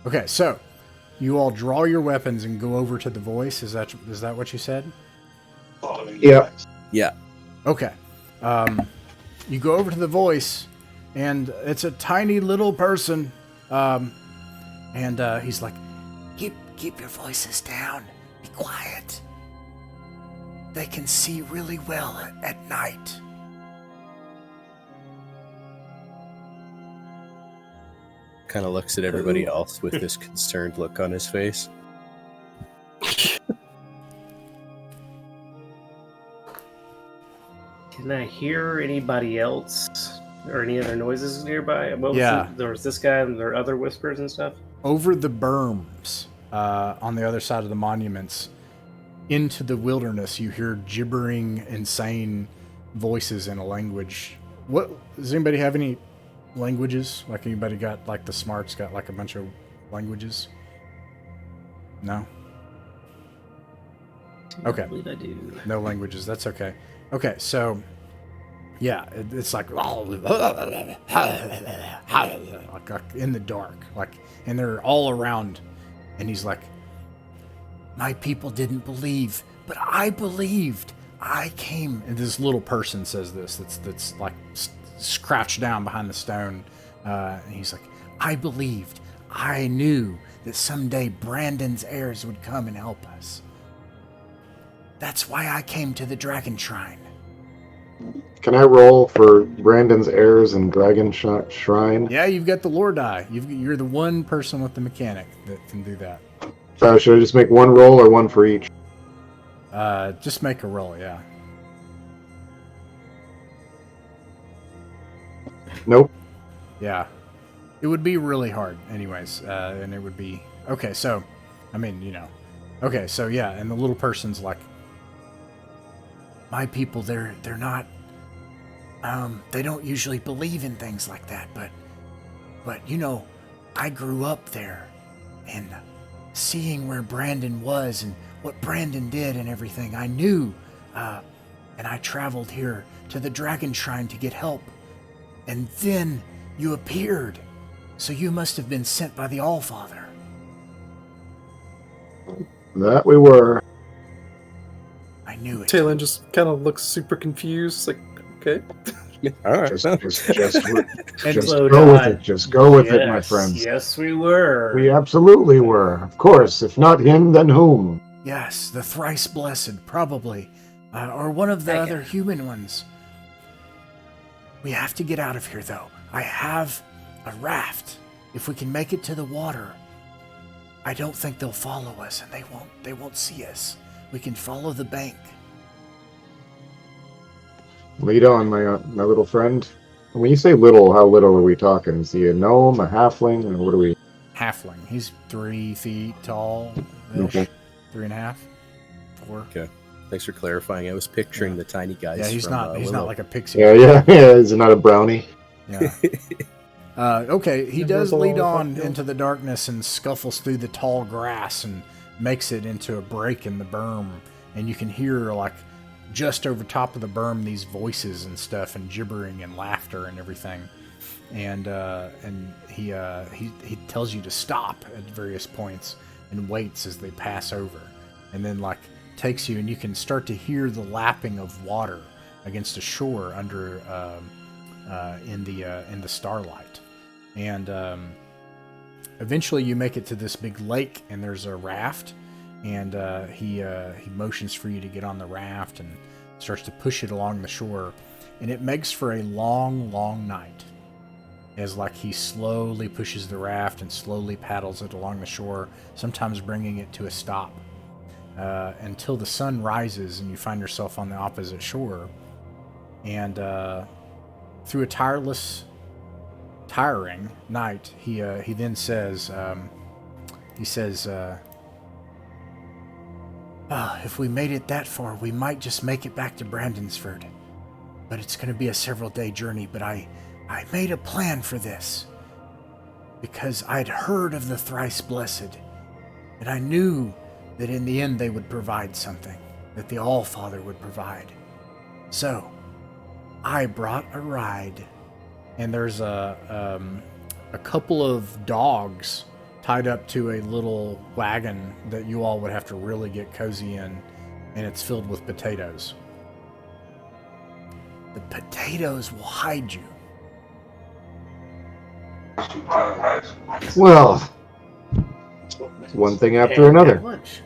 Okay, so you all draw your weapons and go over to the voice. Is that what you said? Yeah. Yeah. Okay. You go over to the voice, and it's a tiny little person. And he's like, keep your voices down. Be quiet. They can see really well at night. Kind of looks at everybody else with this concerned look on his face. Can I hear anybody else or any other noises nearby? There was this guy and there are other whispers and stuff? Over the berms, on the other side of the monuments, into the wilderness, you hear gibbering, insane voices in a language. What does anybody have any languages? Like anybody got like the smarts got like a bunch of languages? No. Okay. I believe I do. No languages. That's okay. Okay, so yeah, it's like in the dark, like, and they're all around, and he's like, "My people didn't believe, but I believed. I came." And this little person says this. That's like crouched down behind the stone, and he's like, "I believed. I knew that someday Brandon's heirs would come and help us. That's why I came to the Dragon Shrine." Can I roll for Brandon's heirs and Dragon Shrine? Yeah, you've got the lore die. You're the one person with the mechanic that can do that. Should I just make one roll or one for each? Just make a roll, yeah. Nope. Yeah. It would be really hard anyways, and it would be... Okay, so, I mean, you know. Okay, so yeah, and the little person's like, "My people, they're not... they don't usually believe in things like that, but you know, I grew up there, and seeing where Brandon was and what Brandon did and everything, I knew, and I traveled here to the Dragon Shrine to get help. And then you appeared, so you must have been sent by the Allfather." That we were. I knew it. Talon just kind of looks super confused. Like, okay. All right. Just And go with it. Just go with it, my friends. Yes, we were. We absolutely were. Of course. If not him, then whom? Yes, the thrice blessed, probably. Or one of the other human ones. We have to get out of here, though. I have a raft. If we can make it to the water, I don't think they'll follow us, and they won't see us. We can follow the bank. Lead on, my little friend. When you say little, how little are we talking? Is he a gnome, a halfling, or what are we? Halfling. He's 3 feet tall. Okay. 3.5. 4. Okay. Thanks for clarifying. I was picturing the tiny guys. Yeah, he's from, not. He's Willow. not like a pixie. Yeah. Is it not a brownie? Yeah. Okay, he does Never lead the on fuck into the darkness and scuffles through the tall grass and makes it into a break in the berm. And you can hear, like, just over top of the berm, these voices and stuff, and gibbering and laughter and everything. And he tells you to stop at various points and waits as they pass over, and then like takes you, and you can start to hear the lapping of water against a shore under in the starlight. And eventually you make it to this big lake, and there's a raft, and he motions for you to get on the raft and starts to push it along the shore, and it makes for a long, long night, as like he slowly pushes the raft and slowly paddles it along the shore, sometimes bringing it to a stop, until the sun rises and you find yourself on the opposite shore. And through a tiring night, he then says, if we made it that far, we might just make it back to Brandonsford. But it's going to be a several-day journey, but I made a plan for this. Because I'd heard of the thrice blessed, and I knew that in the end they would provide something, that the Allfather would provide. So, I brought a ride, and there's a couple of dogs tied up to a little wagon that you all would have to really get cozy in, and it's filled with potatoes. The potatoes will hide you. Well, one thing after And another. at lunch.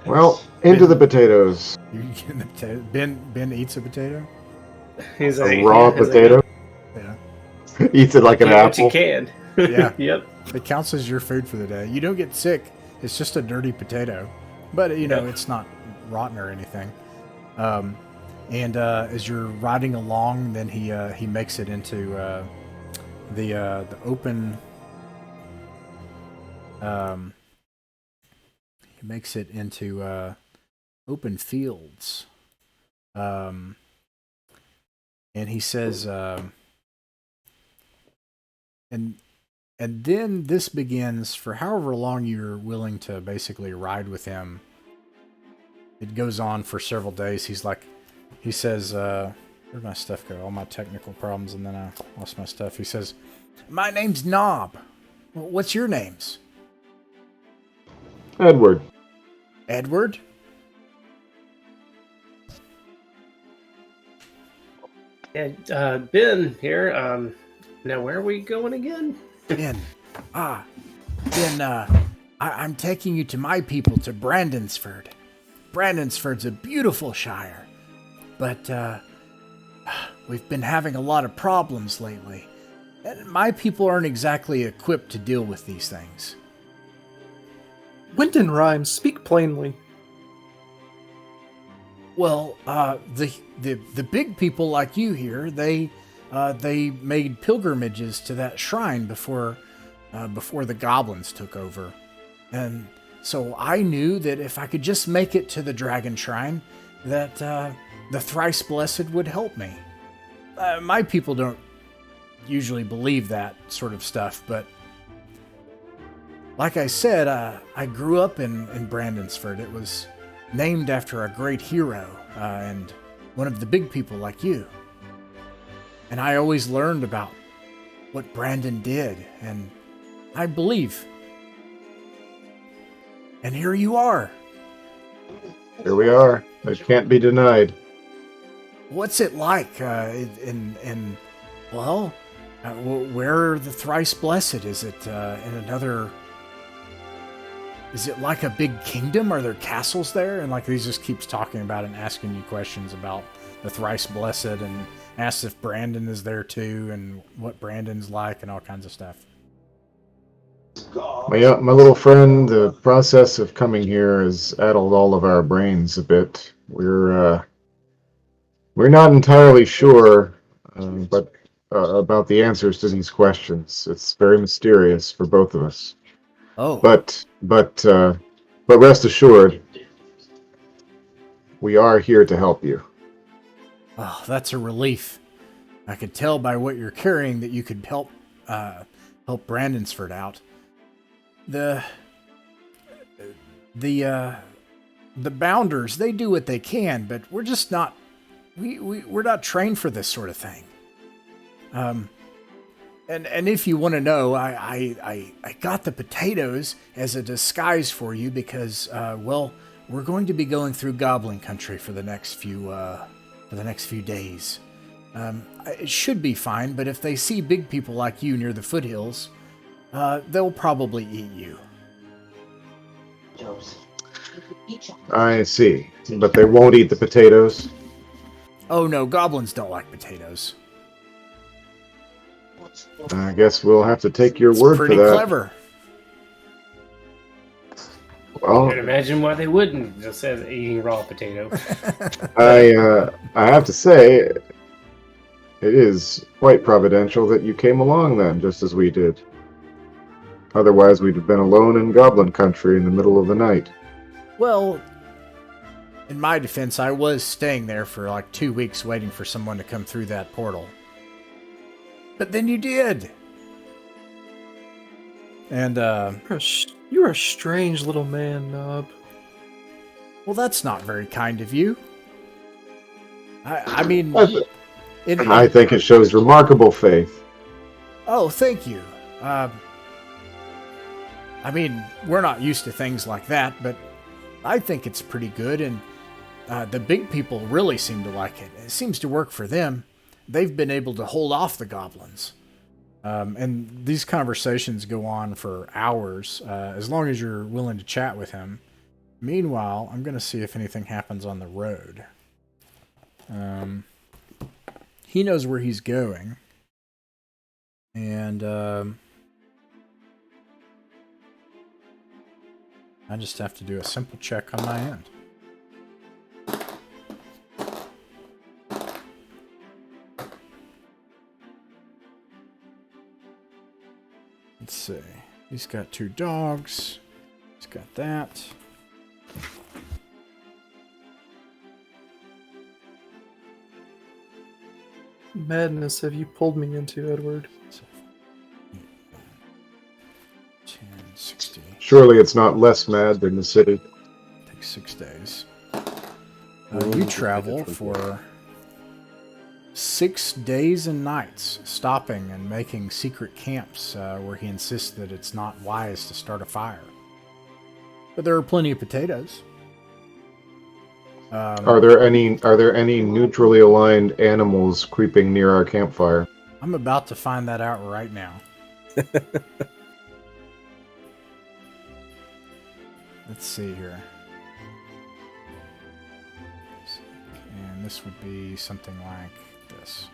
Well, into the potatoes. You get the potato. Ben eats a potato. He's A like, raw yeah, he's potato. Yeah. Eats it like an Like, get what you apple. can. Yeah. Yep. It counts as your food for the day. You don't get sick. It's just a dirty potato, but you know Yeah. it's not rotten or anything. And as you're riding along, then he makes it into the open. He makes it into open fields, and he says, and then this begins for however long you're willing to basically ride with him. It goes on for several days. He says, where'd my stuff go? All my technical problems, and then I lost my stuff. He says, my name's Knob. What's your names? Edward. Edward? And Ben here. Now where are we going again? Ben. I'm taking you to my people, to Brandonsford. Brandonsford's a beautiful shire, but we've been having a lot of problems lately. And my people aren't exactly equipped to deal with these things. Winton rhymes. Speak plainly. Well, the big people like you here, they made pilgrimages to that shrine before the goblins took over, and so I knew that if I could just make it to the dragon shrine, that the thrice blessed would help me. My people don't usually believe that sort of stuff, but like I said, I grew up in Brandonsford. It was named after a great hero and one of the big people like you. And I always learned about what Brandon did, and I believe. And here you are. Here we are. It can't be denied. What's it like where are the thrice blessed? Is it in another... Is it like a big kingdom? Are there castles there? And like he just keeps talking about it and asking you questions about the thrice blessed, and asks if Brandon is there too and what Brandon's like and all kinds of stuff. My little friend, the process of coming here has addled all of our brains a bit. We're not entirely sure, but about the answers to these questions. It's very mysterious for both of us. Oh. But rest assured, we are here to help you. Oh, that's a relief. I could tell by what you're carrying that you could help Brandonsford out. The Bounders, they do what they can, but we're just not we're not trained for this sort of thing. And if you want to know, I got the potatoes as a disguise for you because we're going to be going through Goblin Country for the next few days. It should be fine, but if they see big people like you near the foothills, they'll probably eat you. I see. But they won't eat the potatoes? Oh no, goblins don't like potatoes. I guess we'll have to take your It's word for pretty that. clever. Well, I can imagine why they wouldn't, just as eating raw potato. I have to say, it is quite providential that you came along then, just as we did. Otherwise, we'd have been alone in Goblin Country in the middle of the night. Well, in my defense, I was staying there for like 2 weeks waiting for someone to come through that portal. But then you did. And, You're a strange little man, Knob. well, that's not very kind of you. I mean, I think it shows remarkable faith. Oh, thank you. I mean, we're not used to things like that, but I think it's pretty good, and the big people really seem to like it. It seems to work for them. They've been able to hold off the goblins. And these conversations go on for hours, as long as you're willing to chat with him. Meanwhile, I'm going to see if anything happens on the road. He knows where he's going. And I just have to do a simple check on my end. Let's see. He's got 2 dogs. He's got that. Madness have you pulled me into, Edward? 10, 60. Surely it's not less mad than the city. Takes 6 days. You travel for 6 days and nights, stopping and making secret camps where he insists that it's not wise to start a fire. But there are plenty of potatoes. Are there any neutrally aligned animals creeping near our campfire? I'm about to find that out right now. Let's see here. And this would be something like this.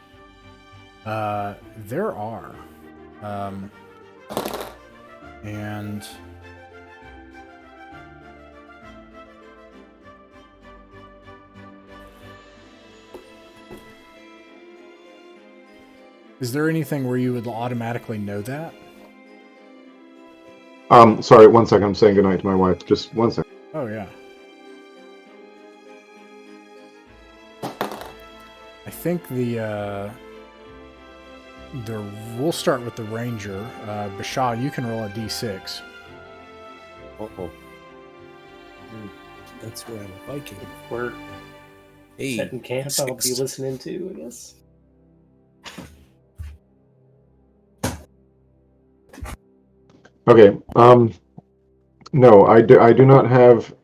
There are. And is there anything where you would automatically know that? Sorry, 1 second. I'm saying goodnight to my wife. Just 1 second. Oh, yeah. I think we'll start with the ranger. Bashar, you can roll a d6. Uh-oh. That's where I'm a Viking. If we're Hey, setting camp, I'll be 6. listening to, I guess. Okay. No, I do not have.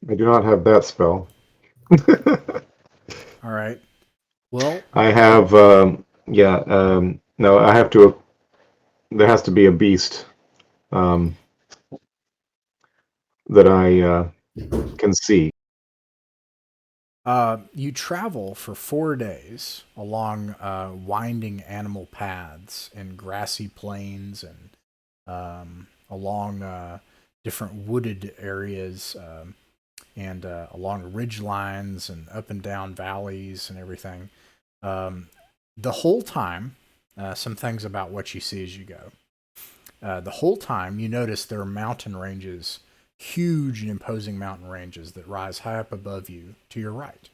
I do not have that spell. All right. Well, I have. No, I have to. There has to be a beast. That I can see. you travel for 4 days along winding animal paths in grassy plains and along different wooded areas and along ridge lines and up and down valleys and everything. The whole time, some things about what you see as you go. The whole time, you notice there are mountain ranges, huge and imposing mountain ranges that rise high up above you to your right.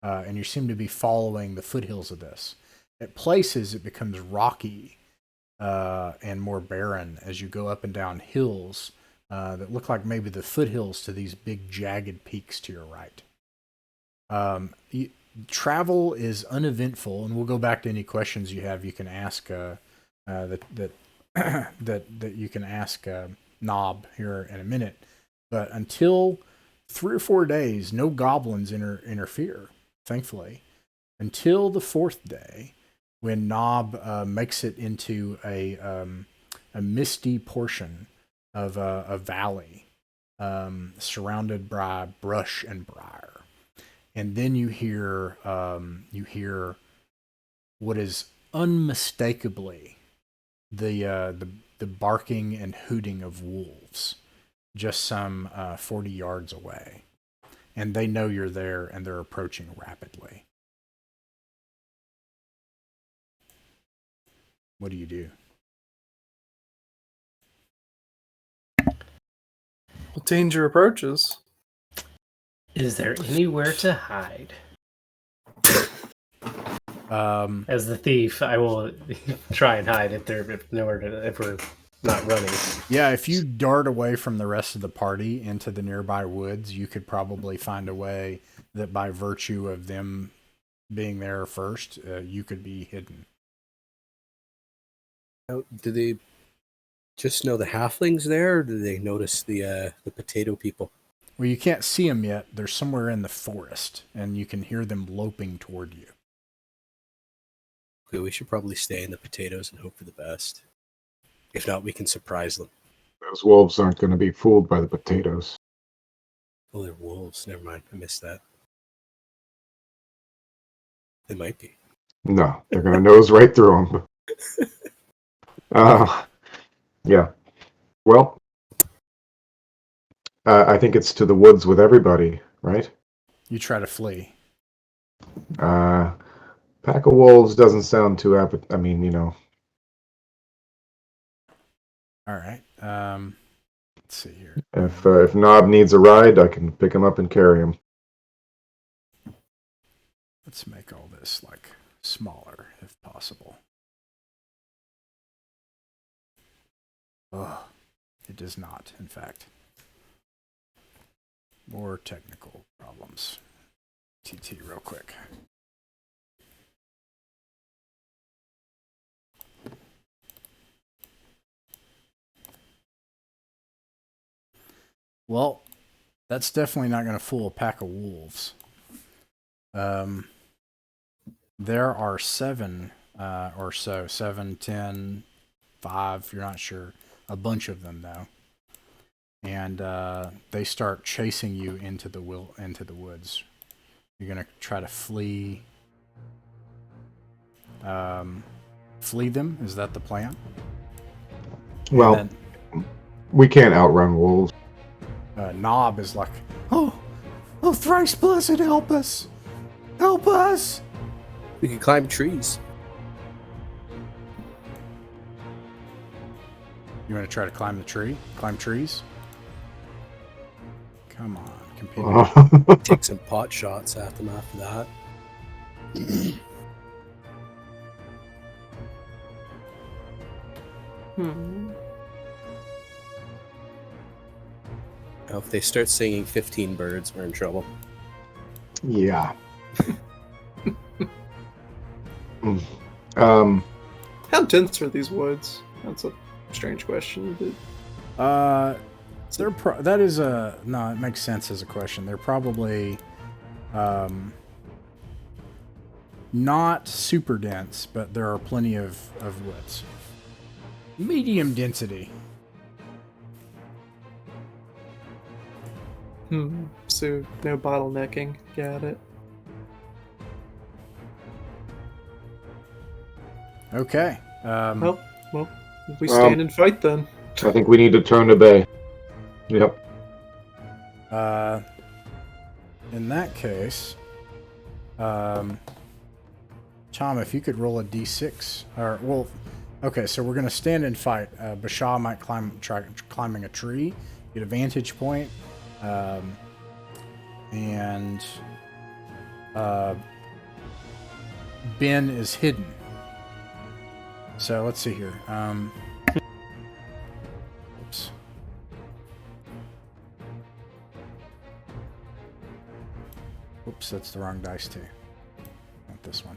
And you seem to be following the foothills of this. At places, it becomes rocky and more barren as you go up and down hills that look like maybe the foothills to these big jagged peaks to your right. Travel is uneventful, and we'll go back to any questions you have. You can ask that you can ask Knob here in a minute. But until 3 or 4 days, no goblins interfere, thankfully, until the 4th day, when Knob makes it into a misty portion of a valley surrounded by brush and briar. And then you hear what is unmistakably the barking and hooting of wolves, just some 40 yards away. And they know you're there, and they're approaching rapidly. What do you do? Well, danger approaches. Is there anywhere to hide? As the thief, I will try and hide if we're not running. Yeah, if you dart away from the rest of the party into the nearby woods, you could probably find a way that by virtue of them being there first, you could be hidden. Now, do they just know the halflings there, or do they notice the potato people? Well, you can't see them yet. They're somewhere in the forest, and you can hear them loping toward you. Okay, we should probably stay in the potatoes and hope for the best. If not, we can surprise them. Those wolves aren't going to be fooled by the potatoes. Oh, they're wolves. Never mind. I missed that. They might be. No, they're going to nose right through them. Yeah. Well, I think it's to the woods with everybody, right? You try to flee. Pack of wolves doesn't sound too I mean, you know. All right. Let's see here. If Nob needs a ride, I can pick him up and carry him. Let's make all this like smaller if possible. Oh, it does not, in fact. More technical problems. TT real quick. Well, that's definitely not going to fool a pack of wolves. There are 7 or so, 7, 10, 5, you're not sure. A bunch of them, though. And they start chasing you into the woods. You're going to try to flee. Flee them? Is that the plan? Well, we can't outrun wolves. Nob is like, oh, thrice blessed, help us! Help us! We can climb trees. You want to try to climb the tree? Climb trees? Come on, companion. Take some pot shots at them after that. Now, if they start singing 15 birds, we're in trouble. Yeah. How dense are these woods? That's a strange question. But... That is a... No, it makes sense as a question. They're probably not super dense, but there are plenty of woods. Medium density. So no bottlenecking. Got it. Okay. Well, we stand and fight then. I think we need to turn to bay. Yep. In that case, Tom, if you could roll a d6, okay, so we're gonna stand and fight. Bashaw might try climbing a tree, get a vantage point, and Ben is hidden. So let's see here. Oops. Oops, that's the wrong dice too. Not this one.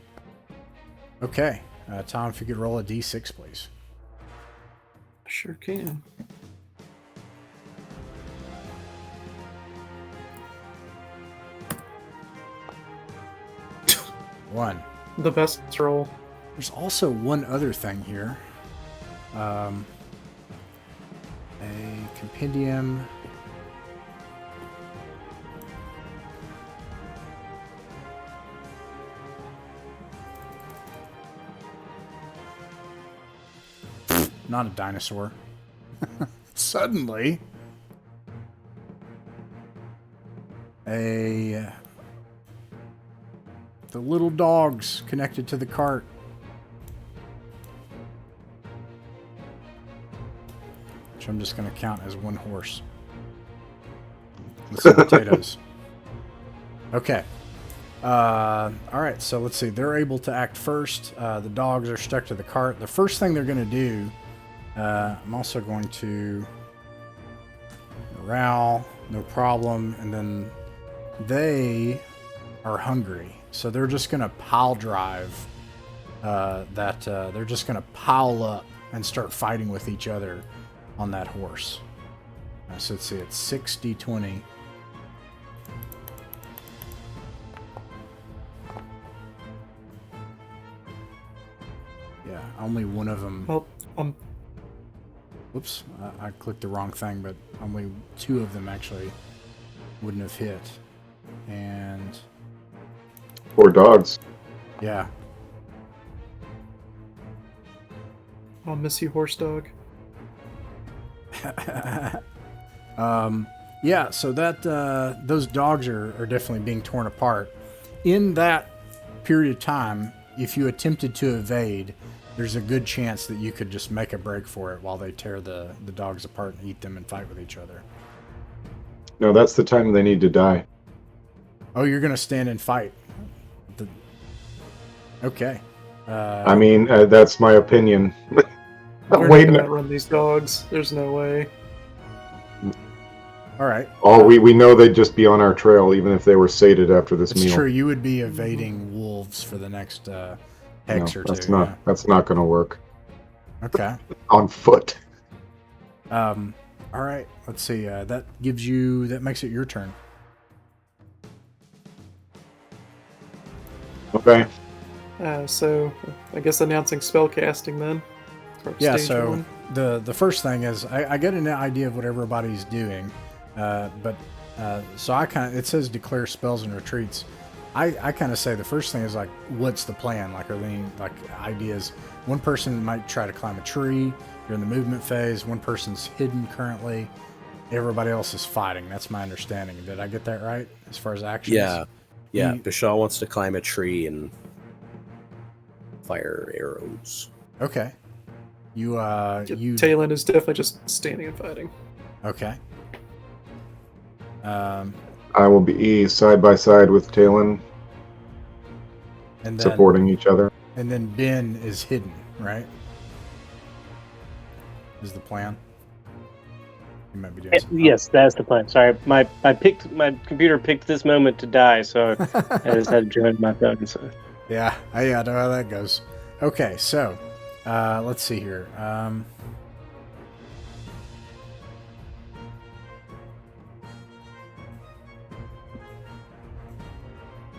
Okay, Tom, if you could roll a d6, please. Sure can. One. The best roll. There's also one other thing here. A compendium. Not a dinosaur. Suddenly. The little dogs connected to the cart. Which I'm just going to count as one horse. With some potatoes. Okay. Alright, so let's see. They're able to act first. The dogs are stuck to the cart. The first thing they're going to do, I'm also going to morale, no problem. And then they are hungry. So they're just going to pile drive. They're just going to pile up and start fighting with each other on that horse. So let's see, it's 60-20. Yeah, only one of them. Well, Oops, I clicked the wrong thing, but only 2 of them actually wouldn't have hit. And Poor dogs. yeah. I'll miss you, horse dog. Yeah, so that those dogs are definitely being torn apart. In that period of time, if you attempted to evade, there's a good chance that you could just make a break for it while they tear the dogs apart and eat them and fight with each other. No, that's the time they need to die. Oh, you're going to stand and fight. Okay. I mean, that's my opinion. We're Wait not a gonna run these dogs. There's no way. All right. Oh, we know they'd just be on our trail, even if they were sated after this It's meal. true. You would be evading wolves for the next hex or that's two. not that's not going to work. Yeah. Okay. On foot. All right. Let's see. That makes it your turn. Okay. So I guess announcing spell casting then. For Yeah. stage So one. the first thing is I get an idea of what everybody's doing, but so it says declare spells and retreats. I kind of say the first thing is like, what's the plan? Like, are there any like ideas? One person might try to climb a tree during the movement phase. One person's hidden currently. Everybody else is fighting. That's my understanding. Did I get that right as far as actions? Yeah. Bashal wants to climb a tree and fire arrows. Okay. You Talon is definitely just standing and fighting. okay. I will be side by side with Talon, And then supporting each other. And then Ben is hidden, right? Is the plan? You might be doing something. Yes, that's the plan. Sorry, my computer picked this moment to die, so I just had to join my phone. So Yeah, I know how that goes. Okay, so let's see here.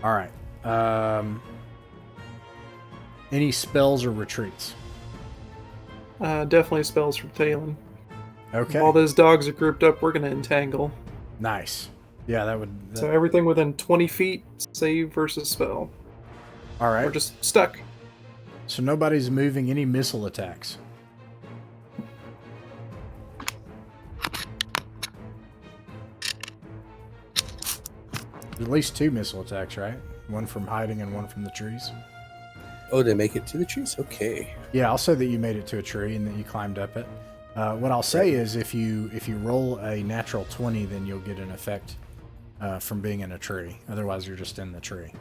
All right. Any spells or retreats? Definitely spells from Talon. Okay. While those dogs are grouped up, we're gonna entangle. Nice. Yeah, that would. So everything within 20 feet, save versus spell. All right. We're just stuck. So nobody's moving any missile attacks. At least 2 missile attacks, right? One from hiding and one from the trees. Oh, they make it to the trees? Okay. Yeah, I'll say that you made it to a tree and that you climbed up it. What I'll say is if you roll a natural 20, then you'll get an effect from being in a tree. Otherwise, you're just in the tree.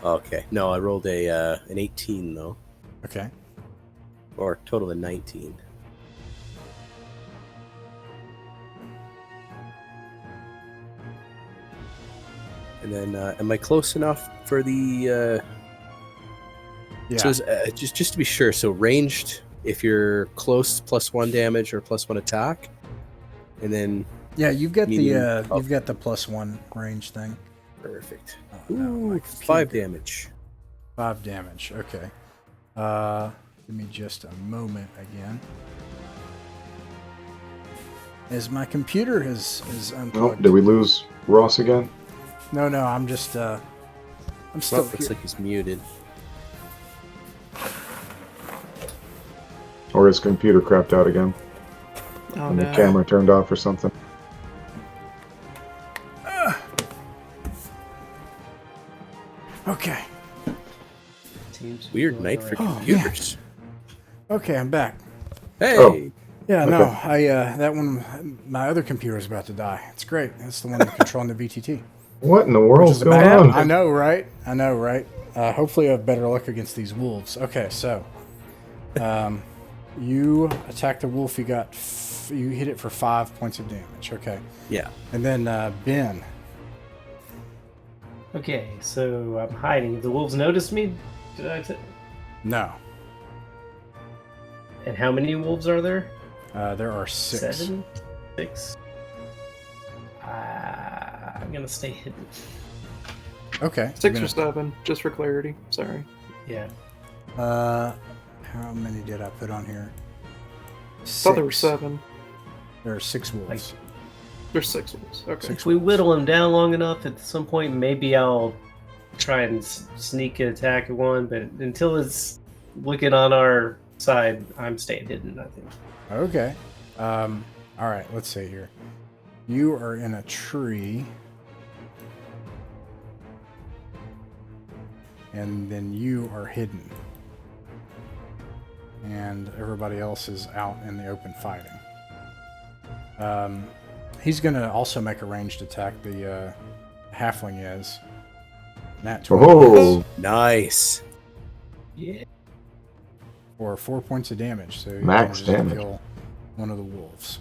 Okay. No, I rolled an 18, though. Okay. Or total of 19. And then, am I close enough for the... Yeah. So just to be sure, so ranged, if you're close, +1 damage or +1 attack, and then Yeah, you've got medium- you've got the +1 range thing. perfect. Oh, no, my Ooh, computer. 5 damage. 5 damage. Okay. Give me just a moment again. As my computer is Oh, unplugged. did we lose Ross again? No, I'm just I'm still Well, looks here. like he's muted. Or his computer crapped out again? Oh And the no. camera turned off or something? Okay. Weird night for Oh, computers. Okay, I'm back. Hey! Oh. Yeah, Okay. no, that one, my other computer is about to die. It's great. That's the one that's controlling the VTT. What in the Which world's is a going bad- on? I know, right? Hopefully I have better luck against these wolves. Okay, so you attack the wolf. You you hit it for 5 points of damage. Okay, Yeah. and then Ben. Okay, so I'm hiding. The wolves noticed me? No. And how many wolves are there? There are 6. 7? 6? I'm gonna stay hidden. Okay. 6 or 7, just for clarity. Sorry. Yeah. How many did I put on here? Thought there were 7. There are 6 wolves. There's 6 wolves. Okay. If we whittle them down long enough, at some point, maybe I'll try and sneak an attack at one. But until it's looking on our side, I'm staying hidden, I think. Okay. All right. Let's see here. You are in a tree. And then you are hidden. And everybody else is out in the open fighting. He's going to also make a ranged attack, the halfling is. Nat 20. Oh, Nice. Yeah. For 4 points of damage. So you Max can just damage. kill one of the wolves.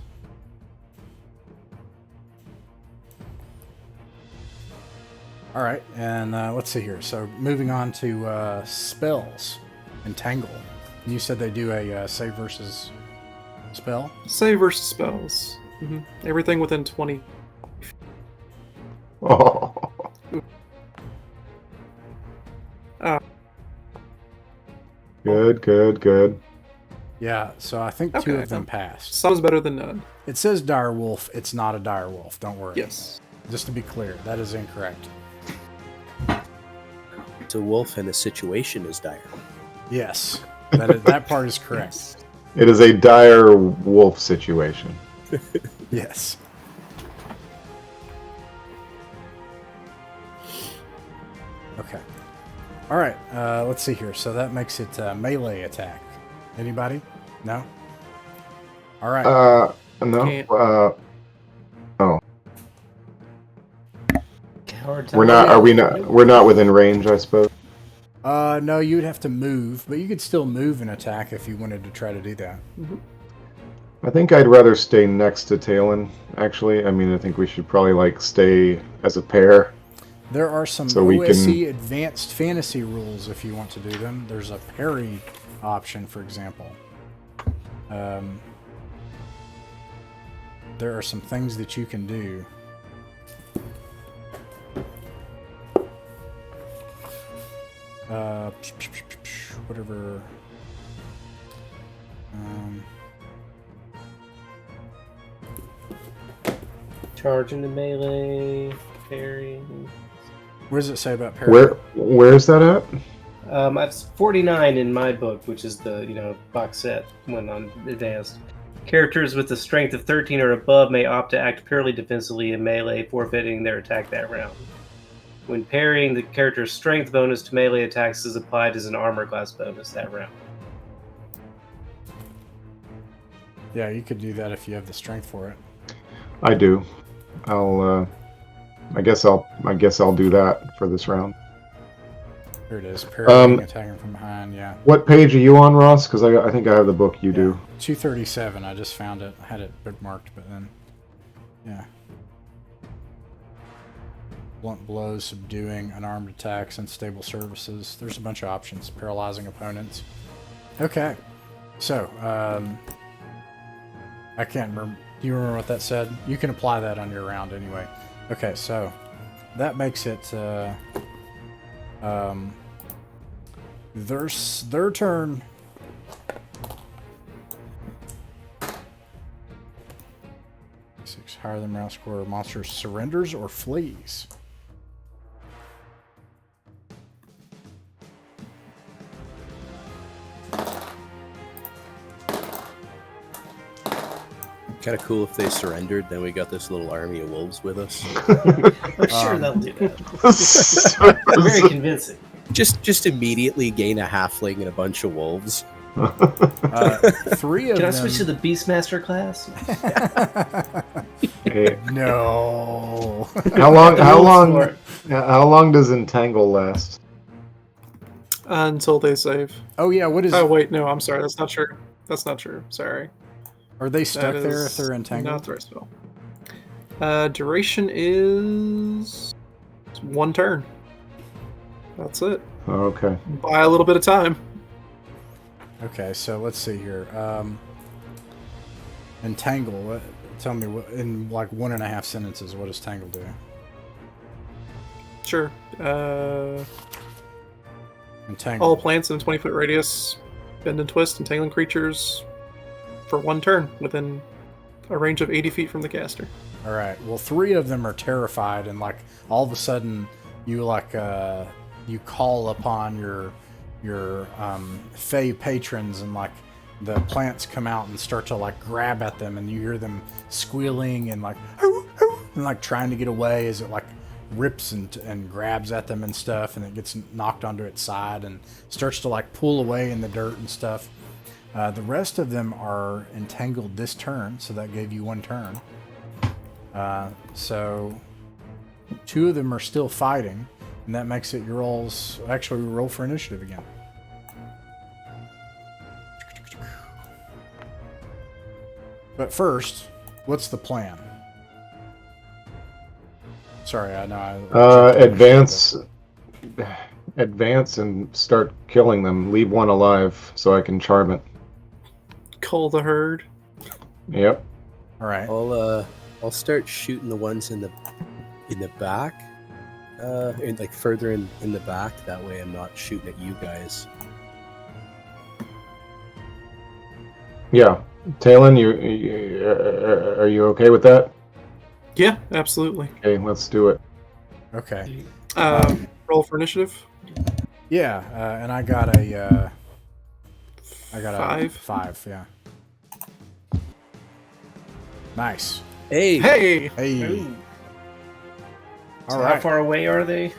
All right, and let's see here. So moving on to spells. Entangle. You said they do a save versus spell? Save versus spells. Everything within 20. oh. Good. Yeah, so I think 2 Okay, of them passed. Some is better than none. It says dire wolf. It's not a dire wolf. Don't worry. Yes. Just to be clear, that is incorrect. It's a wolf and the situation is dire. Yes, that part is correct. It is a dire wolf situation. Yes. Okay. All right. Let's see here. So that makes it melee attack. Anybody? No. All right. No. Can't. Oh, Coward we're not. Are we not? We're not within range, I suppose. No, you'd have to move, but you could still move and attack if you wanted to try to do that. I think I'd rather stay next to Talon. Actually, I mean, I think we should probably stay as a pair. There are some So we OSE advanced fantasy rules if you want to do them. There's a parry option, for example. There are some things that you can do. Whatever. Charge into melee, parry. What does it say about parry? Where is that at? I've 49 in my book, which is the box set when on advanced. Characters with a strength of 13 or above may opt to act purely defensively in melee, forfeiting their attack that round. When parrying, the character's strength bonus to melee attacks is applied as an armor class bonus that round. Yeah, you could do that if you have the strength for it. I do. I guess I'll do that for this round. Here it is. Parrying, attacking from behind. Yeah. What page are you on, Ross? Because I think I have the book you do. 237. I just found it. I had it bookmarked, but then, yeah. Blunt blows, subduing, unarmed attacks, unstable services. There's a bunch of options. Paralyzing opponents. Okay. So, I can't remember. Do you remember what that said? You can apply that on your round anyway. Okay, so that makes it their turn. Six higher than mouse score. Monster surrenders or flees. Kind of cool if they surrendered, then we got this little army of wolves with us. I'm sure they'll do that. Very convincing. Just immediately gain a halfling and a bunch of wolves. 3 of Can I them. switch to the Beastmaster class? Hey, No. how long does Entangle last? Until they save. Oh yeah. What is? Oh, wait, no, I'm sorry. That's not true. That's not true. Sorry. Are they stuck That there is if they're entangled? Not the right spell. Duration is 1 turn. That's it. Okay. Buy a little bit of time. Okay, so let's see here. Entangle. Tell me what in like 1.5 sentences. What does Tangle do? Sure. Entangle. All plants in a 20-foot radius bend and twist, entangling creatures for 1 turn within a range of 80 feet from the caster. All right. Well, 3 of them are terrified, and like all of a sudden, you like you call upon your fey patrons, and like the plants come out and start to like grab at them, and you hear them squealing and like and like trying to get away as it like rips and grabs at them and stuff, and it gets knocked onto its side and starts to like pull away in the dirt and stuff. The rest of them are entangled this turn, so that gave you 1 turn. So 2 of them are still fighting, and that makes it your rolls. Actually, we roll for initiative again. But first, what's the plan? Sorry, I know. Advance and start killing them. Leave one alive so I can charm it. Cull the herd. Yep. All right. I'll start shooting the ones in the back, and like further in the back. That way, I'm not shooting at you guys. Yeah. Talon, are you okay with that? Yeah, absolutely. Okay, let's do it. Okay. Roll for initiative. Yeah, and I got a 5. 5. Yeah. Nice. Hey, Hey! Hey. Ooh. All So right. how far away are they?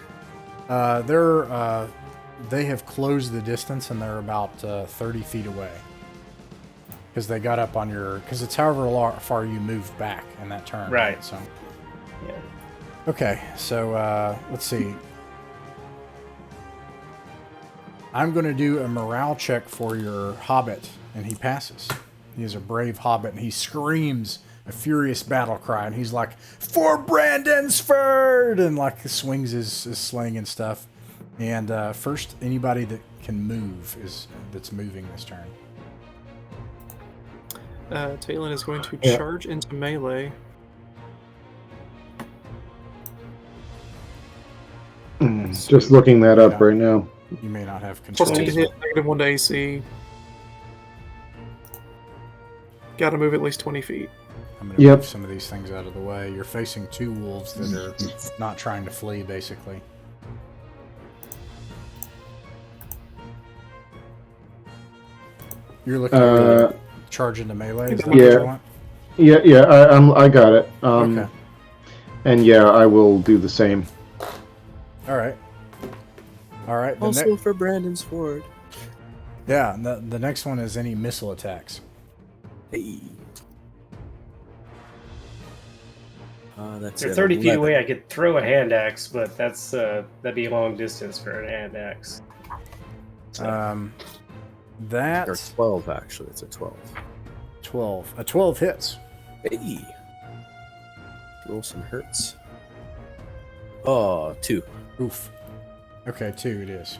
They have closed the distance, and they're about 30 feet away. Because they got up on your... Because it's however far you moved back in that turn. Right. So. Yeah. Okay, so let's see. I'm going to do a morale check for your Hobbit, and he passes. He is a brave Hobbit, and he screams a furious battle cry, and he's like, "For Brandonsford!" and like swings his sling and stuff. And first, anybody that can move that's moving this turn. Talon is going to Yeah. charge into melee. Just looking that up right now. You may not have control. Plus 2 to hit, -1 to AC. Gotta move at least 20 feet. I'm going to Yep. move some of these things out of the way. You're facing 2 wolves that are not trying to flee, basically. You're looking to charge into melee? Is that what Yeah. you want? Yeah, I got it. Okay. And yeah, I will do the same. All right. The also for Brandonsford. yeah, the next one is any missile attacks. Hey. That's They're it, 30 feet 11. away. I could throw a hand axe, but that'd be a long distance for a hand axe. That Or 12, actually. It's a 12. 12. A 12 hits. Hey. Roll some hurts. Oh, 2. Oof. Okay, 2 it is.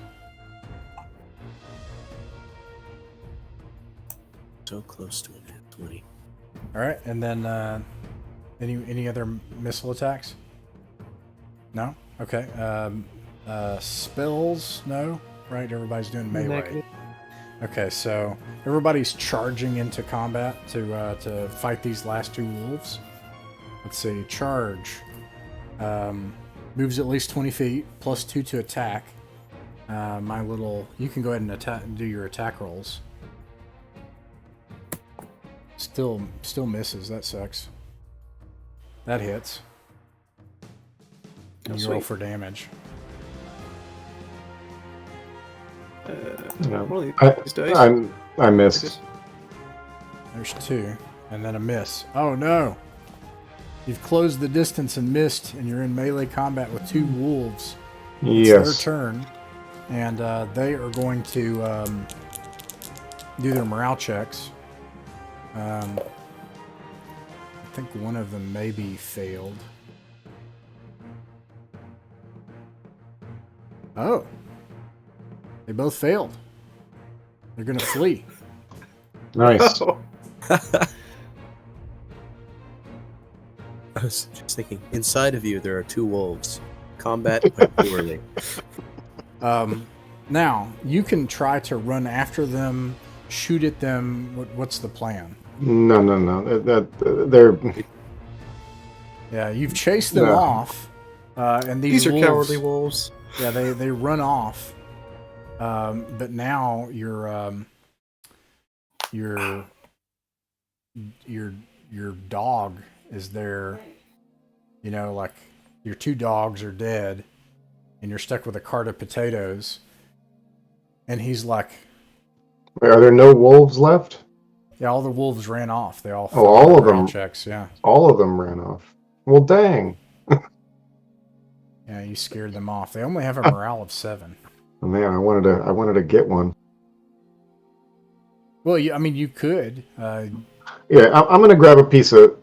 So close to it. 20. All right, and then any other missile attacks? No. Okay. Spells? No. Right. Everybody's doing melee. Negative. Okay, so everybody's charging into combat to fight these last 2 wolves. Let's see. Charge. Moves at least 20 feet, plus 2 to attack. You can go ahead and attack and do your attack rolls. Still misses. That sucks. That hits. And you roll Sweet. for damage. No. One of I these dice. I missed. There's 2, and then a miss. Oh no! You've closed the distance and missed, and you're in melee combat with 2 wolves. It's their Yes. turn, and they are going to do their morale checks. I think one of them maybe failed. Oh, They both failed. They're gonna flee. Nice. Oh, I was just thinking, inside of you there are 2 wolves. Combat went poorly. Now you can try to run after them, shoot at them. What's the plan? No. They're Yeah, you've chased them No. off, and these are wolves, cowardly wolves. Yeah, they run off. But now your dog is there. You know, like your 2 dogs are dead, and you're stuck with a cart of potatoes. And he's like, are there no wolves left? yeah, all the wolves ran off. They all Oh, all failed of morale them. checks. Yeah, All of them ran off. Well, dang. yeah, you scared them off. They only have a morale of 7. Oh, man, I wanted to get one. Well, I mean, you could. Yeah, I'm gonna grab a piece of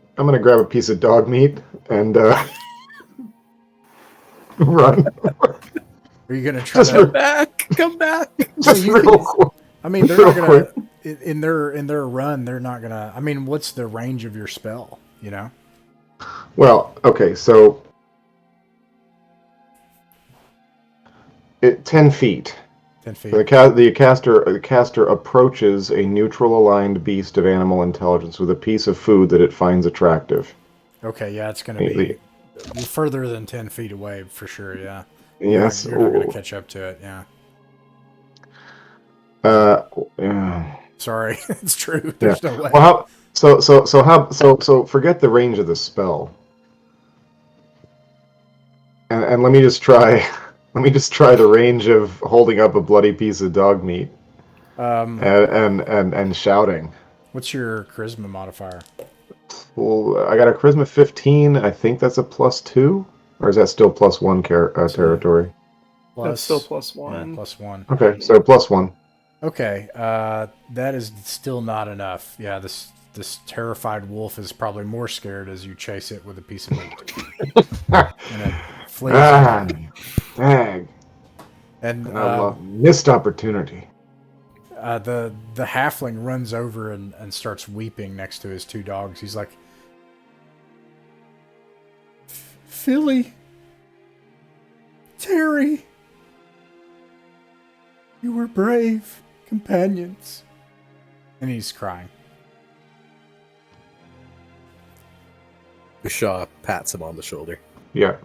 dog meat and run. Are you gonna try Just to? Come back! Just you real can- quick. I mean, they're Real not gonna in their run. They're not gonna. I mean, what's the range of your spell? You know. Well, okay, so 10 feet. 10 feet. The caster approaches a neutral aligned beast of animal intelligence with a piece of food that it finds attractive. Okay, yeah, it's gonna be further than 10 feet away for sure. Yeah. Yes. You're not gonna catch up to it. Yeah. Yeah. Sorry, it's true. There's no way. Well, so forget the range of the spell. And let me just try the range of holding up a bloody piece of dog meat and shouting. What's your charisma modifier? Well, I got a charisma 15. I think that's a +2, or is that still +1 territory? That's still +1. Yeah, +1. Okay, so +1. Okay, that is still not enough. Yeah, this terrified wolf is probably more scared as you chase it with a piece of meat. And it flees. Dang. And Missed opportunity. the halfling runs over and starts weeping next to his 2 dogs. He's like, Philly, Terry, you were brave companions. And he's crying. Shaw pats him on the shoulder. Yeah.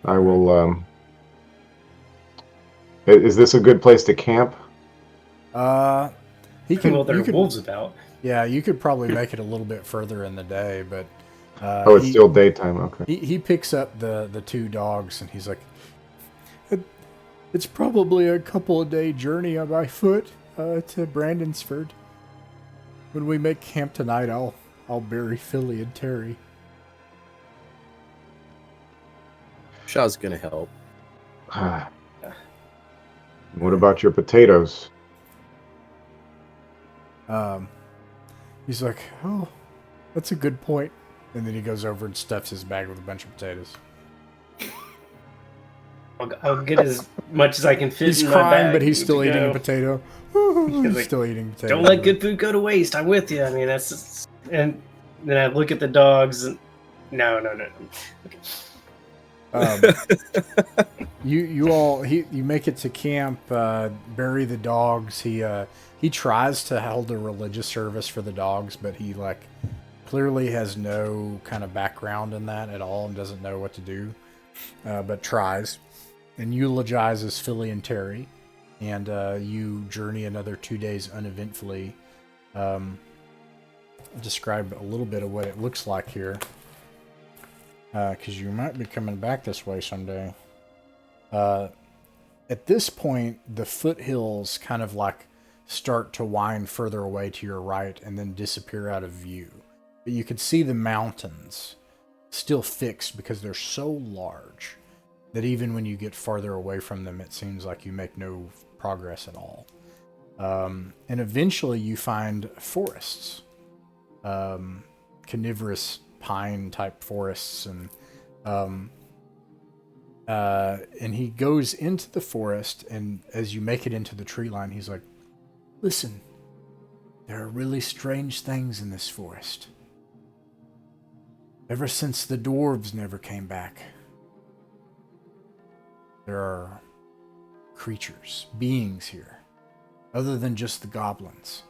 I will. Is this a good place to camp? He can. Well, there you are could- wolves about. Yeah, you could probably make it a little bit further in the day, but It's still daytime. Okay. He picks up the 2 dogs and he's like, it's probably a couple of day journey on my foot to Brandonsford. When we make camp tonight, I'll bury Philly and Terry. Shaw's gonna help. What about your potatoes? He's like, oh, that's a good point. And then he goes over and stuffs his bag with a bunch of potatoes. I'll get as much as I can fit He's in my crying, bag but he's still to eating go. a potato. He's like, still eating potatoes. Don't let good food go to waste. I'm with you. I mean, that's just, and then I look at the dogs and no. Okay. You make it to camp, bury the dogs. He tries to hold a religious service for the dogs, but he clearly has no kind of background in that at all and doesn't know what to do, but tries and eulogizes Philly and Terry, and you journey another 2 days uneventfully. I'll describe a little bit of what it looks like here, because you might be coming back this way someday. At this point, the foothills kind of start to wind further away to your right and then disappear out of view. But you could see the mountains still fixed because they're so large that even when you get farther away from them, it seems like you make no progress at all. And eventually you find forests, coniferous pine type forests, and And he goes into the forest, and as you make it into the tree line, he's like, listen, there are really strange things in this forest. Ever since the dwarves never came back, there are creatures, beings here, other than just the goblins.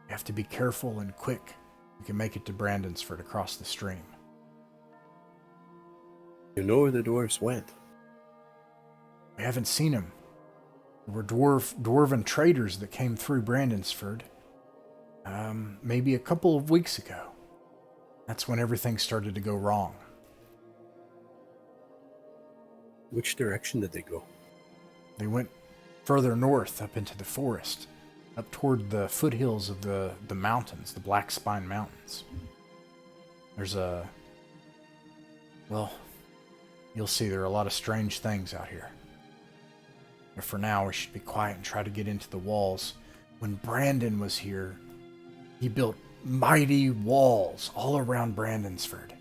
You have to be careful and quick. You can make it to Brandonsford across the stream. You know where the dwarves went? We haven't seen them. There were dwarven traders that came through Brandonsford maybe a couple of weeks ago. That's when everything started to go wrong. Which direction did they go? They went further north up into the forest, up toward the foothills of the mountains, the Black Spine Mountains. There's well, you'll see there are a lot of strange things out here. But for now, we should be quiet and try to get into the walls. When Brandon was here, he built mighty walls all around Brandonsford.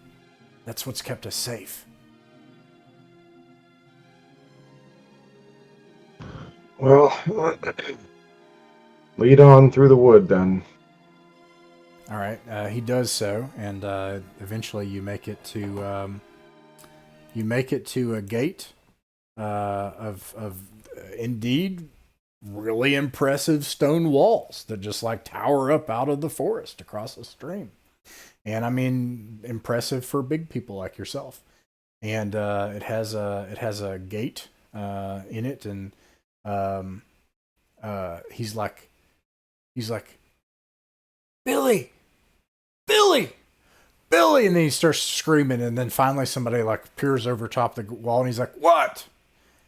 That's what's kept us safe. Well, lead on through the wood then. All right, he does so, and eventually you make it to a gate of indeed really impressive stone walls that just like tower up out of the forest across the stream. And I mean, impressive for big people like yourself. And it has a gate in it, and he's like, Billy, and then he starts screaming, and then finally somebody like peers over top the wall, and he's like, what?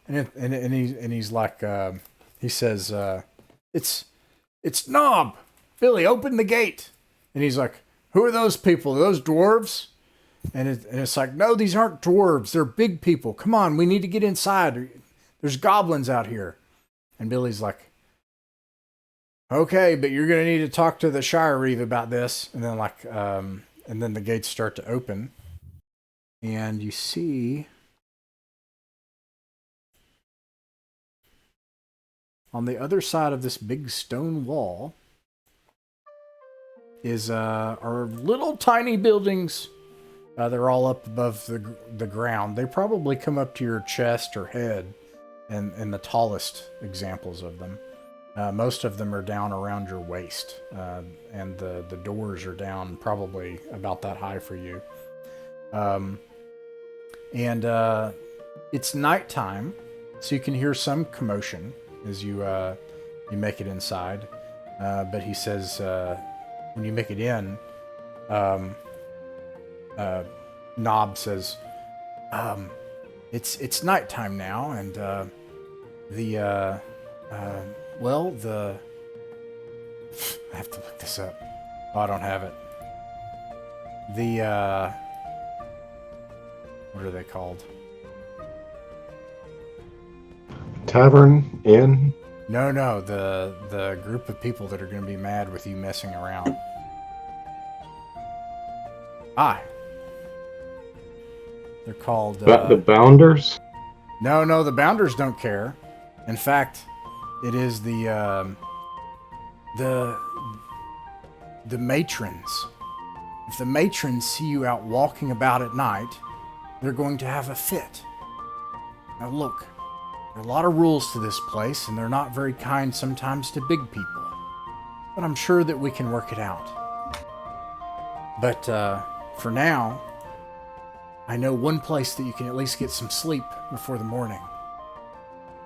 And he's like, he says, it's Knob. Billy, open the gate. And he's like, who are those people? Are those dwarves? And it's like, no, these aren't dwarves. They're big people. Come on, we need to get inside. There's goblins out here. And Billy's like, okay, but you're going to need to talk to the Shire Reeve about this. And then and then the gates start to open. And you see on the other side of this big stone wall are little tiny buildings. They're all up above the ground. They probably come up to your chest or head, and the tallest examples of them. Most of them are down around your waist, and the doors are down probably about that high for you. And it's nighttime, so you can hear some commotion as you make it inside. But he says, when you make it in, Knob says, it's nighttime now, and I have to look this up. Oh, I don't have it. What are they called? Tavern, inn? No, the group of people that are going to be mad with you messing around. They're called... the Bounders? No, the Bounders don't care. In fact, it is the matrons. If the matrons see you out walking about at night, they're going to have a fit. Now look, there are a lot of rules to this place, and they're not very kind sometimes to big people. But I'm sure that we can work it out. But for now, I know one place that you can at least get some sleep before the morning.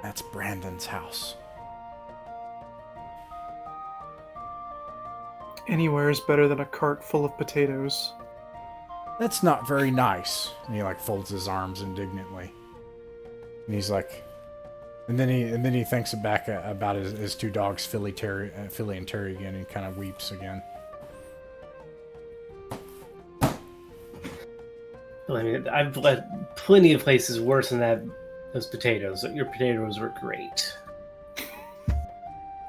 That's Brandon's house. Anywhere is better than a cart full of potatoes. That's not very nice. And he folds his arms indignantly. And he's like, and then he thinks back about his two dogs, Philly and Terry again, and kind of weeps again. Well, I mean, I've led plenty of places worse than that. Those potatoes. Your potatoes were great.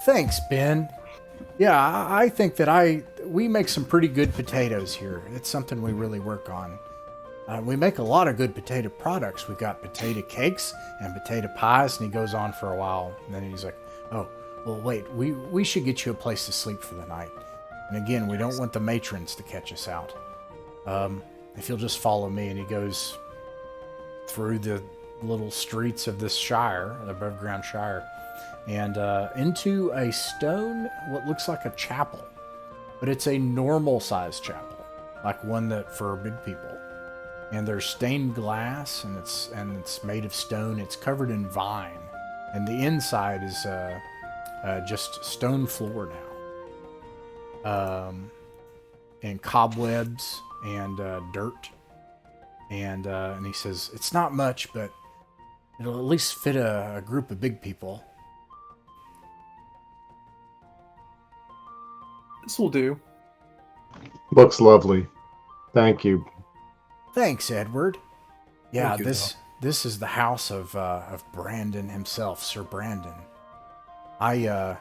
Thanks, Ben. Yeah, I think that we make some pretty good potatoes here. It's something we really work on. We make a lot of good potato products. We got potato cakes and potato pies, and he goes on for a while. And then he's like, oh, well, wait, we should get you a place to sleep for the night. And again, we don't want the matrons to catch us out. If you'll just follow me, and he goes through the little streets of this shire, above ground shire, and into a stone, what looks like a chapel. But it's a normal sized chapel, like one that for big people. And there's stained glass, and it's made of stone. It's covered in vine, and the inside is just stone floor now, and cobwebs and dirt. And he says it's not much, but it'll at least fit a group of big people. This will do. Looks lovely. Thank you. Thanks, Edward. Yeah, Thank you, this is the house of Brandon himself, Sir Brandon. I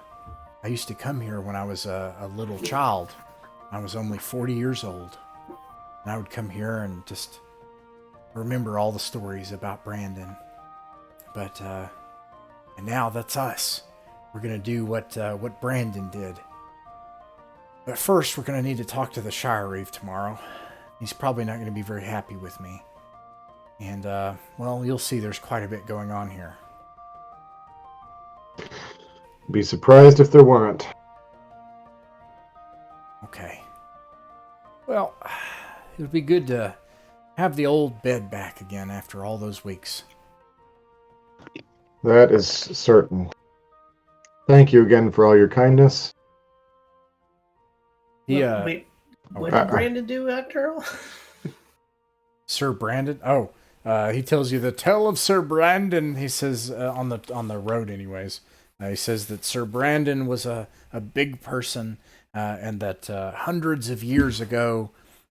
used to come here when I was a little child. I was only 40 years old, and I would come here and just remember all the stories about Brandon. But and now that's us. We're gonna do what Brandon did. But first, we're gonna need to talk to the Shire Reeve tomorrow. He's probably not going to be very happy with me. And, well, you'll see there's quite a bit going on here. Be surprised if there weren't. Okay. Well, it would be good to have the old bed back again after all those weeks. That is certain. Thank you again for all your kindness. Yeah. Wait, what did Brandon do after all? Sir Brandon? Oh, he tells you the tale of Sir Brandon. He says on the road, anyways. He says that Sir Brandon was a big person, and that hundreds of years ago,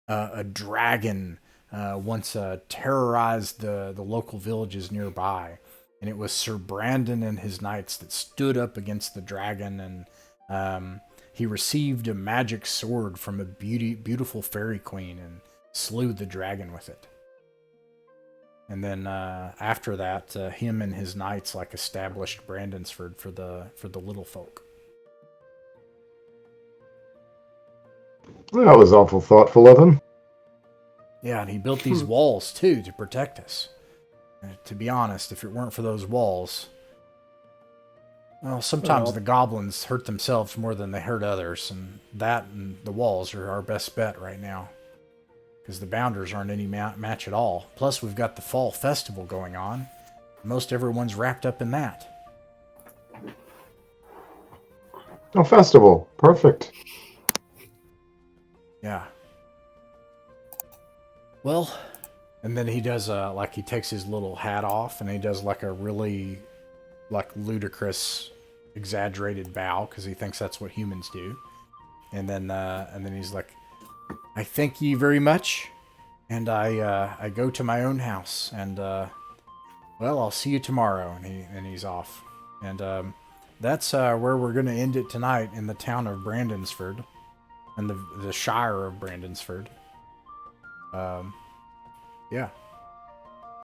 a dragon once terrorized the local villages nearby, and it was Sir Brandon and his knights that stood up against the dragon, and he received a magic sword from a beautiful fairy queen and slew the dragon with it. And then after that, him and his knights established Brandonsford for the little folk. That was awful thoughtful of him. Yeah, and he built these walls too to protect us. To be honest, if it weren't for those walls, well, sometimes the goblins hurt themselves more than they hurt others, and the walls are our best bet right now. Because the bounders aren't any match at all. Plus, we've got the fall festival going on. Most everyone's wrapped up in that. A festival. Perfect. Yeah. Well, and then he does he takes his little hat off, and he does a really ludicrous, exaggerated bow because he thinks that's what humans do. And then he's like, I thank you very much, and I go to my own house, and well, I'll see you tomorrow. And he's off, and that's where we're going to end it tonight, in the town of Brandonsford, and the Shire of Brandonsford. Yeah.